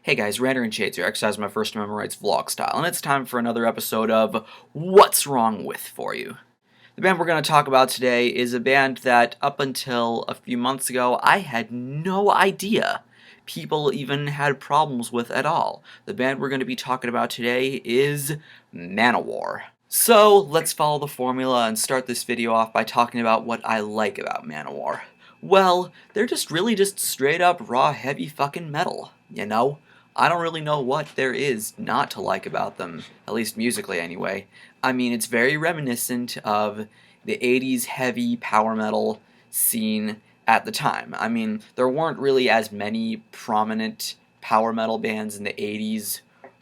Hey guys, RanterInShades here, exercise my first amendment rights vlog style, and it's time for another episode of What's Wrong With for you. The band we're going to talk about today is a band that up until a few months ago I had no idea people even had problems with at all. The band we're going to be talking about today is Manowar. So let's follow the formula and start this video off by talking about what I like about Manowar. Well, they're just straight up raw heavy fucking metal, you know? I don't really know what there is not to like about them, at least musically anyway. I mean, it's very reminiscent of the 80s heavy power metal scene at the time. I mean, there weren't really as many prominent power metal bands in the 80s,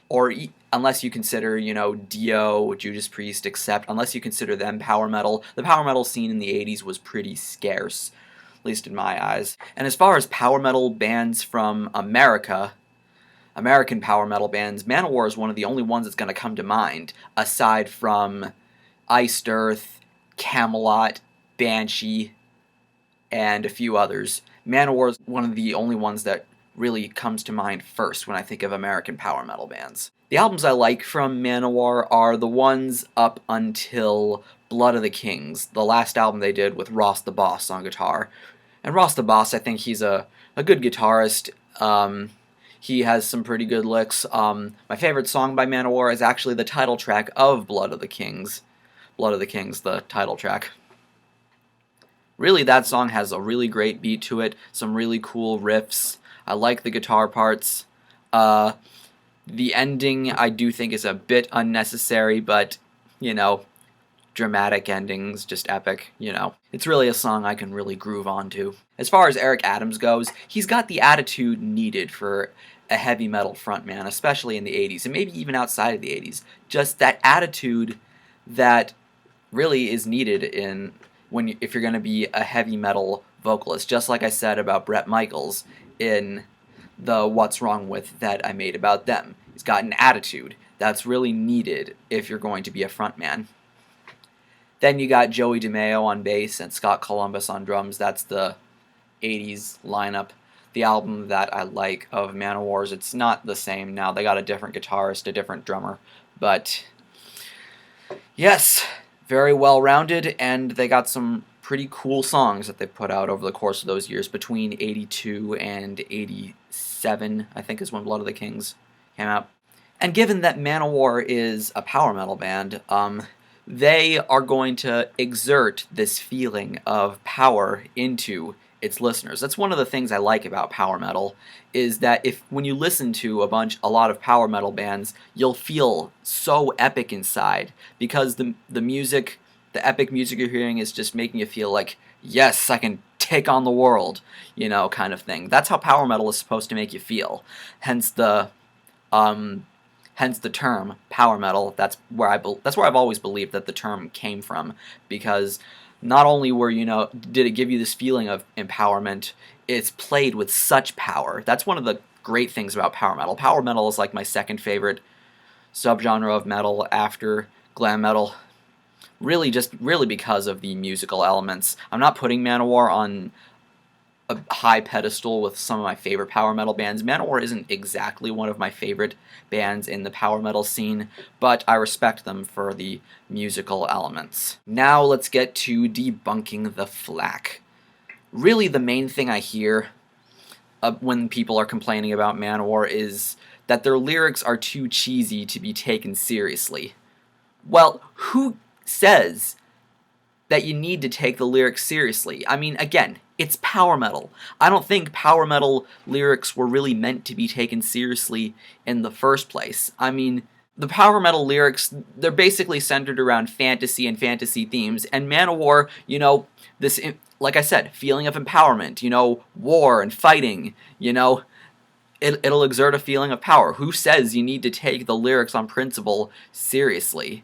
or unless you consider, Dio, Judas Priest, unless you consider them power metal. The power metal scene in the 80s was pretty scarce, at least in my eyes. And as far as power metal bands from American power metal bands, Manowar is one of the only ones that's going to come to mind, aside from Iced Earth, Camelot, Banshee, and a few others. Manowar is one of the only ones that really comes to mind first when I think of American power metal bands. The albums I like from Manowar are the ones up until Blood of the Kings, the last album they did with Ross the Boss on guitar. And Ross the Boss, I think he's a good guitarist. He has some pretty good licks. My favorite song by Manowar is actually the title track of Blood of the Kings. Blood of the Kings, the title track. Really, that song has a really great beat to it, some really cool riffs. I like the guitar parts. The ending I do think is a bit unnecessary, but, dramatic endings, just epic, It's really a song I can really groove onto. As far as Eric Adams goes, he's got the attitude needed for a heavy metal frontman, especially in the 80s, and maybe even outside of the 80s. Just that attitude that really is needed if you're going to be a heavy metal vocalist, just like I said about Bret Michaels in the What's Wrong With that I made about them. He's got an attitude that's really needed if you're going to be a frontman. Then you got Joey DeMeo on bass and Scott Columbus on drums. That's the 80s lineup. The album that I like of Manowar's, it's not the same now. They got a different guitarist, a different drummer. But, yes, very well-rounded, and they got some pretty cool songs that they put out over the course of those years. Between 82 and 87, I think, is when Blood of the Kings came out. And given that Manowar is a power metal band, they are going to exert this feeling of power into its listeners. That's one of the things I like about power metal, is that when you listen to a lot of power metal bands, you'll feel so epic inside, because the music, the epic music you're hearing is just making you feel like, yes, I can take on the world, kind of thing. That's how power metal is supposed to make you feel. Hence the term power metal. That's where I've always believed that the term came from, because not only did it give you this feeling of empowerment, it's played with such power. That's one of the great things about power metal. Power metal is like my second favorite subgenre of metal after glam metal. Really because of the musical elements. I'm not putting Manowar on a high pedestal with some of my favorite power metal bands. Manowar isn't exactly one of my favorite bands in the power metal scene, but I respect them for the musical elements. Now let's get to debunking the flack. Really, the main thing I hear when people are complaining about Manowar is that their lyrics are too cheesy to be taken seriously. Well, who says that you need to take the lyrics seriously? I mean, again, it's power metal. I don't think power metal lyrics were really meant to be taken seriously in the first place. I mean, the power metal lyrics, they're basically centered around fantasy and fantasy themes, and Manowar, this, like I said, feeling of empowerment, war and fighting, it'll exert a feeling of power. Who says you need to take the lyrics on principle seriously?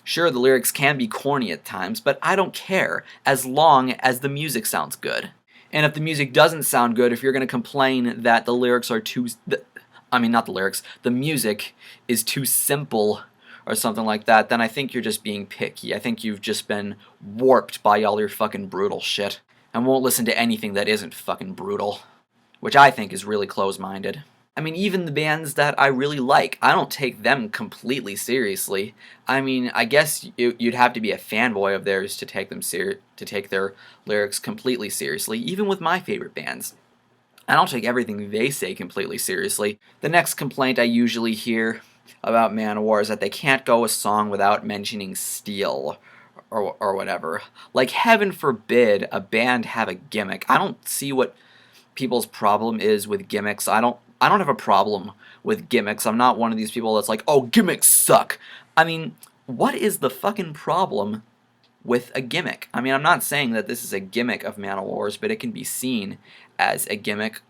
Sure, the lyrics can be corny at times, but I don't care, as long as the music sounds good. And if the music doesn't sound good, if you're going to complain that the lyrics are the music is too simple or something like that, then I think you're just being picky. I think you've just been warped by all your fucking brutal shit, and won't listen to anything that isn't fucking brutal, which I think is really close-minded. I mean, even the bands that I really like, I don't take them completely seriously. I mean, I guess you'd have to be a fanboy of theirs to take to take their lyrics completely seriously, even with my favorite bands. I don't take everything they say completely seriously. The next complaint I usually hear about Manowar is that they can't go a song without mentioning steel or whatever. Like, heaven forbid a band have a gimmick. I don't see what people's problem is with gimmicks. I don't have a problem with gimmicks. I'm not one of these people that's like, "Oh, gimmicks suck." I mean, what is the fucking problem with a gimmick? I mean, I'm not saying that this is a gimmick of Manowar's, but it can be seen as a gimmick.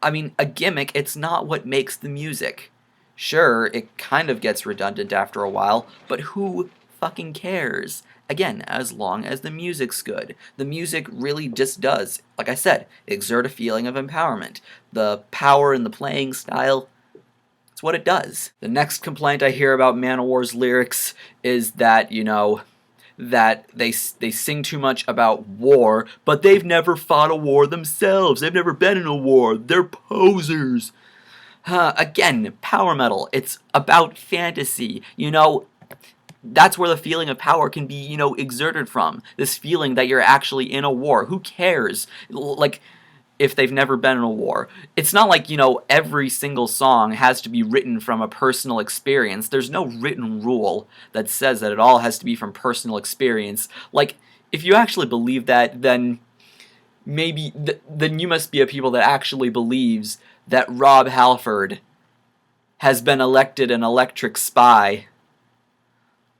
I mean, a gimmick, it's not what makes the music. Sure, it kind of gets redundant after a while, but who fucking cares? Again, as long as the music's good. The music really just does, like I said, exert a feeling of empowerment. The power in the playing style, it's what it does. The next complaint I hear about Manowar's lyrics is that, that they sing too much about war, but they've never fought a war themselves. They've never been in a war. They're posers. Again, power metal. It's about fantasy. That's where the feeling of power can be, exerted from. This feeling that you're actually in a war. Who cares? Like, if they've never been in a war. It's not like, every single song has to be written from a personal experience. There's no written rule that says that it all has to be from personal experience. Like, if you actually believe that, then maybe, then you must be a people that actually believes that Rob Halford has been elected an electric spy.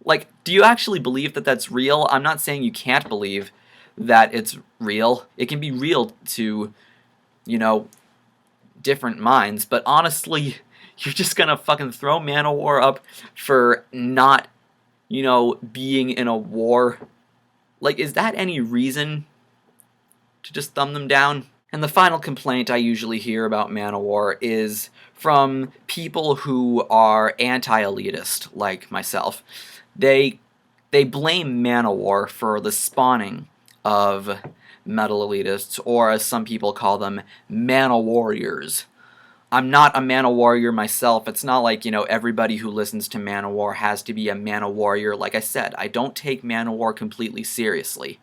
Like, do you actually believe that that's real? I'm not saying you can't believe that it's real. It can be real to, different minds, but honestly, you're just gonna fucking throw Manowar up for not, being in a war? Like, is that any reason to just thumb them down? And the final complaint I usually hear about Manowar is from people who are anti-elitist, like myself. They blame Manowar for the spawning of metal elitists, or as some people call them, Manowarriors. I'm not a Manowarrior myself. It's not like, everybody who listens to Manowar has to be a Manowarrior. Like I said, I don't take Manowar completely seriously.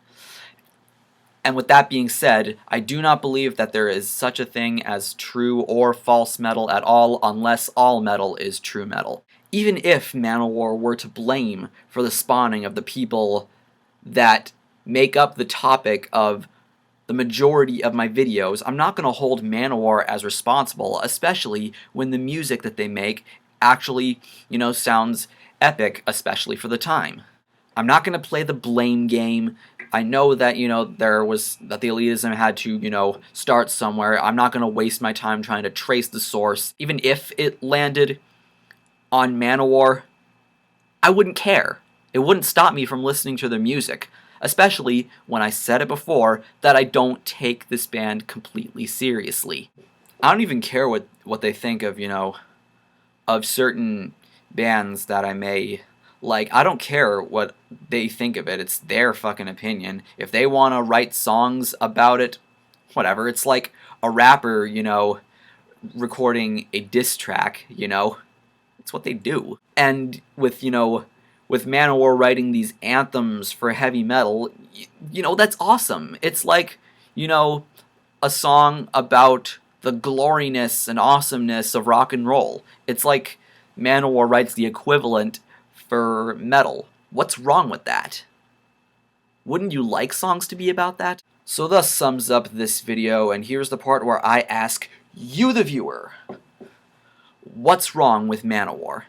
And with that being said, I do not believe that there is such a thing as true or false metal at all, unless all metal is true metal. Even if Manowar were to blame for the spawning of the people that make up the topic of the majority of my videos, I'm not going to hold Manowar as responsible, especially when the music that they make actually, sounds epic, especially for the time. I'm not going to play the blame game. I know that, that the elitism had to, start somewhere. I'm not going to waste my time trying to trace the source. Even if it landed on Manowar, I wouldn't care. It wouldn't stop me from listening to their music, especially when I said it before that I don't take this band completely seriously. I don't even care what they think of, of certain bands that I may like. I don't care what they think of it. It's their fucking opinion. If they want to write songs about it, whatever. It's like a rapper, recording a diss track, It's what they do. And with Manowar writing these anthems for heavy metal, that's awesome. It's like, a song about the gloriness and awesomeness of rock and roll. It's like Manowar writes the equivalent for metal. What's wrong with that? Wouldn't you like songs to be about that? So thus sums up this video, and here's the part where I ask you, the viewer, what's wrong with Manowar?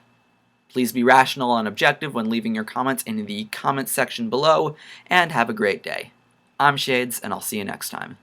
Please be rational and objective when leaving your comments in the comment section below, and have a great day. I'm Shades, and I'll see you next time.